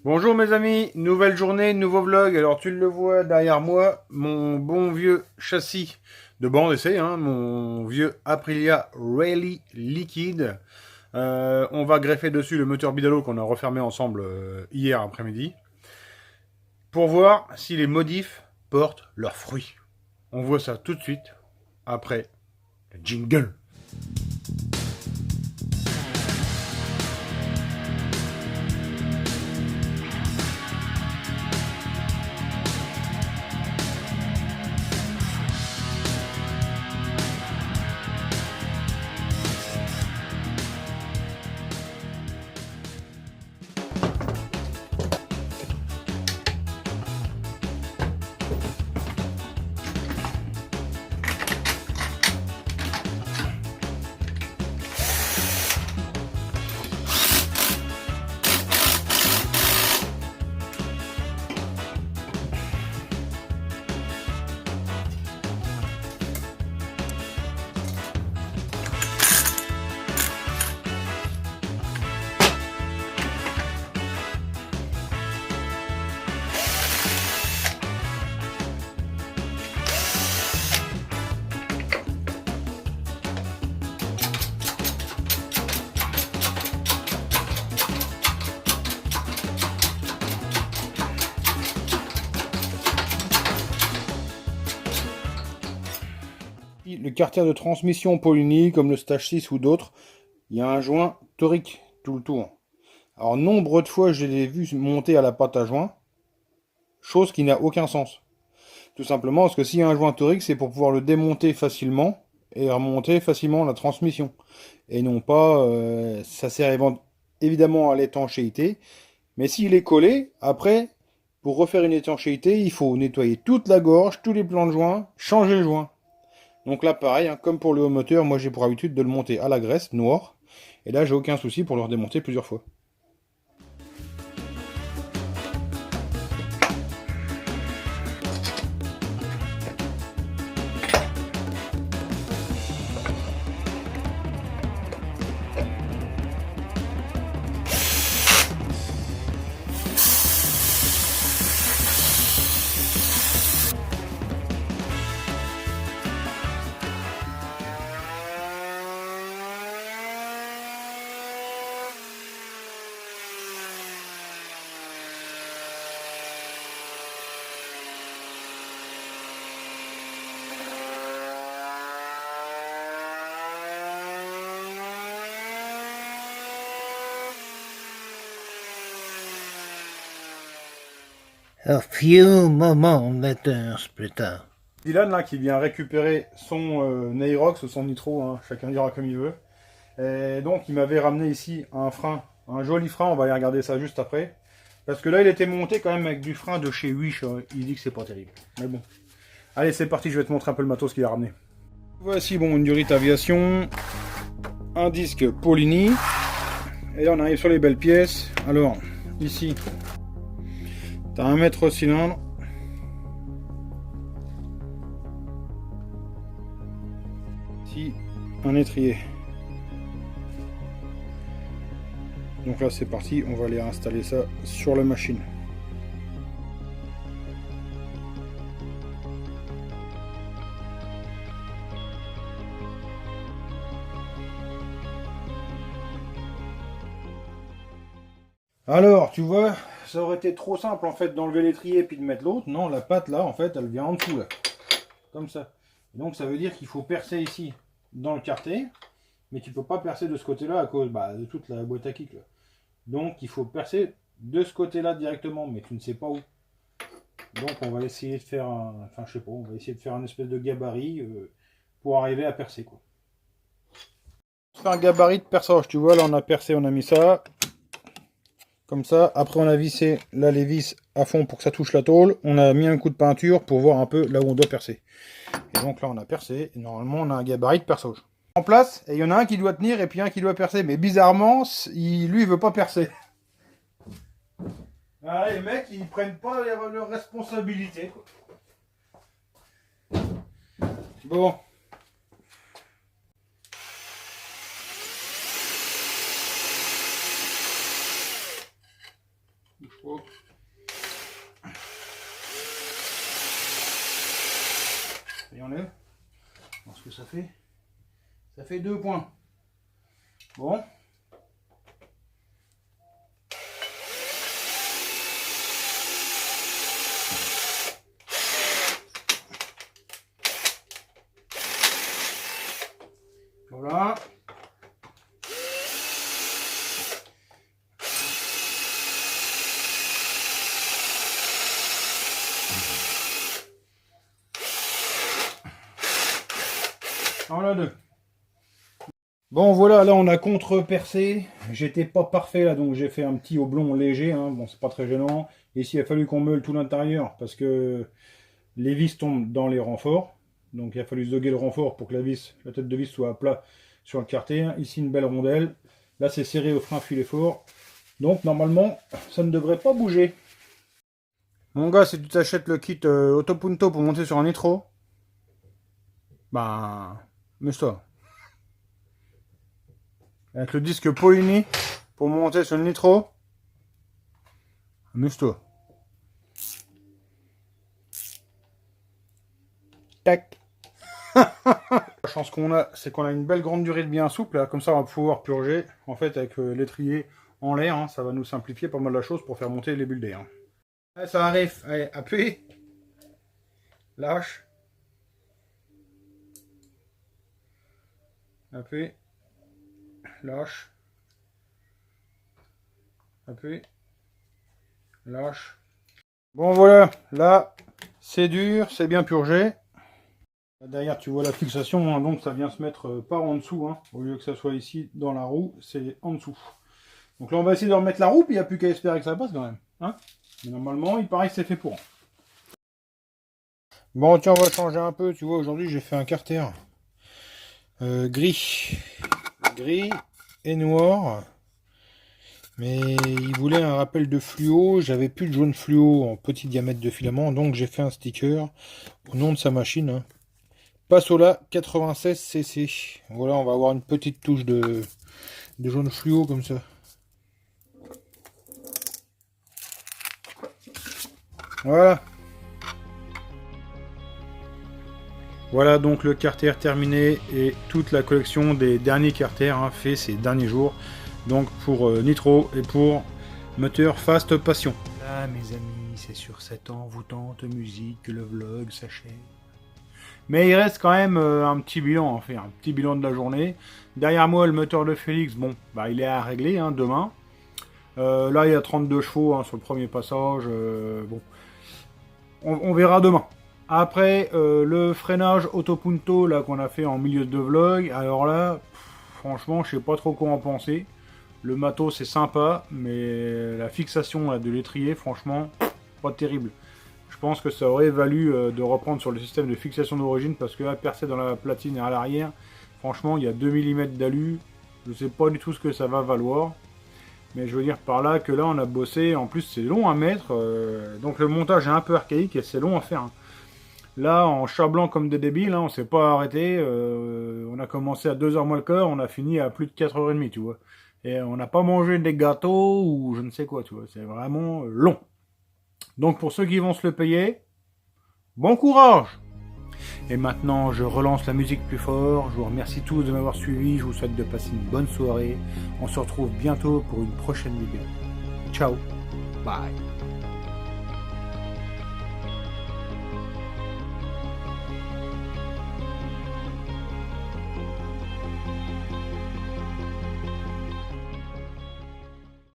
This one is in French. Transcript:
Bonjour mes amis, nouvelle journée, nouveau vlog. Alors tu le vois derrière moi, mon bon vieux châssis de bande d'essai, mon vieux Aprilia Rally Liquide. On va greffer dessus le moteur Bidalo qu'on a refermé ensemble hier après-midi pour voir si les modifs portent leurs fruits. On voit ça tout de suite après le jingle. Le carter de transmission Polini, comme le Stage 6 ou d'autres, il y a un joint torique tout le tour. Alors, nombre de fois, je l'ai vu monter à la pâte à joint, chose qui n'a aucun sens. Tout simplement parce que s'il y a un joint torique, c'est pour pouvoir le démonter facilement et remonter facilement la transmission. Et non pas, ça sert évidemment à l'étanchéité, mais s'il est collé, après, pour refaire une étanchéité, il faut nettoyer toute la gorge, tous les plans de joint, changer le joint. Donc là, pareil, comme pour le haut moteur, moi j'ai pour habitude de le monter à la graisse, noire. Et là, j'ai aucun souci pour le redémonter plusieurs fois. A few moments later, plus tard. Dylan là qui vient récupérer son Aerox ou son Nitro, chacun dira comme il veut. Et donc il m'avait ramené ici un frein, un joli frein, on va aller regarder ça juste après. Parce que là il était monté quand même avec du frein de chez Wish, il dit que c'est pas terrible. Mais bon. Allez c'est parti, je vais te montrer un peu le matos qu'il a ramené. Voici bon une durite aviation, un disque Polini. Et là on arrive sur les belles pièces. Alors ici, t'as un mètre cylindre. Ici, un étrier. Donc là c'est parti, on va aller installer ça sur la machine. Alors, tu vois, ça aurait été trop simple en fait d'enlever l'étrier et puis de mettre l'autre. Non, la patte là, en fait, elle vient en dessous là. Comme ça. Donc ça veut dire qu'il faut percer ici dans le carter, mais tu peux pas percer de ce côté-là à cause de toute la boîte à kick là. Donc il faut percer de ce côté-là directement, mais tu ne sais pas où. Donc on va essayer de faire enfin je sais pas, on va essayer de faire un espèce de gabarit pour arriver à percer quoi. On fait un gabarit de perçage, tu vois, là on a percé, on a mis ça. Comme ça, après on a vissé là les vis à fond pour que ça touche la tôle. On a mis un coup de peinture pour voir un peu là où on doit percer. Et donc là on a percé, et normalement on a un gabarit de perçage. En place, et il y en a un qui doit tenir et puis un qui doit percer. Mais bizarrement, lui il veut pas percer. Ah, les mecs ils prennent pas leurs responsabilités quoi. Bon. Oh. Et on enlève. Alors ce que ça fait. Ça fait 2 points. Bon. Voilà. Voilà 2. Bon voilà, là on a contre-percé. J'étais pas parfait là, donc j'ai fait un petit oblong léger. Hein. Bon, c'est pas très gênant. Ici il a fallu qu'on meule tout l'intérieur parce que les vis tombent dans les renforts. Donc il a fallu zoguer le renfort pour que la tête de vis soit à plat sur le carter. Ici une belle rondelle. Là c'est serré au frein filet fort. Donc normalement ça ne devrait pas bouger. Mon gars, si tu t'achètes le kit Autopunto pour monter sur un nitro, ben, mets-toi. Avec le disque Polini pour monter sur le nitro, amuse-toi. Tac. La chance qu'on a, c'est qu'on a une belle grande durée de bien souple. Là. Comme ça, on va pouvoir purger. En fait, avec l'étrier en l'air, hein, ça va nous simplifier pas mal la chose pour faire monter les bulles d'air. Hein. Allez, ça arrive. Allez, appuie. Lâche. Appuie. Lâche. Appuie. Lâche. Bon voilà, là, c'est dur, c'est bien purgé. Là, derrière, tu vois la fixation, hein, donc ça vient se mettre par en dessous. Hein, au lieu que ça soit ici dans la roue, c'est en dessous. Donc là, on va essayer de remettre la roue, puis il n'y a plus qu'à espérer que ça passe quand même. Hein. Mais normalement, il paraît que c'est fait pour. Bon, tiens, on va changer un peu. Tu vois, aujourd'hui, j'ai fait un carter gris. Gris et noir. Mais il voulait un rappel de fluo. J'avais plus de jaune fluo en petit diamètre de filament. Donc, j'ai fait un sticker au nom de sa machine. Hein. Passola 96cc. Voilà, on va avoir une petite touche de jaune fluo comme ça. Voilà. Voilà donc le carter terminé et toute la collection des derniers carters hein, fait ces derniers jours. Donc pour Nitro et pour moteur Fast Passion. Là mes amis, c'est sur cette envoûtante musique que le vlog s'achève. Mais il reste quand même un petit bilan à faire, un petit bilan de la journée. Derrière moi le moteur de Félix, bon, bah, il est à régler hein, demain. Là il y a 32 chevaux hein, sur le premier passage. Bon, on verra demain. Après, le freinage Autopunto là qu'on a fait en milieu de vlog, alors là, franchement, je sais pas trop quoi en penser. Le matos c'est sympa, mais la fixation là, de l'étrier, franchement, pas terrible. Je pense que ça aurait valu de reprendre sur le système de fixation d'origine, parce que là, percé dans la platine et à l'arrière, franchement, il y a 2 mm d'alu. Je sais pas du tout ce que ça va valoir. Mais je veux dire par là que là, on a bossé. En plus, c'est long à mettre. Donc le montage est un peu archaïque et c'est long à faire. Hein. Là, en chablant comme des débiles, hein, on s'est pas arrêté. On a commencé à 2h moins le quart, on a fini à plus de 4h30, tu vois. Et on n'a pas mangé des gâteaux ou je ne sais quoi, tu vois. C'est vraiment long. Donc pour ceux qui vont se le payer, bon courage! Et maintenant, je relance la musique plus fort. Je vous remercie tous de m'avoir suivi. Je vous souhaite de passer une bonne soirée. On se retrouve bientôt pour une prochaine vidéo. Ciao! Bye!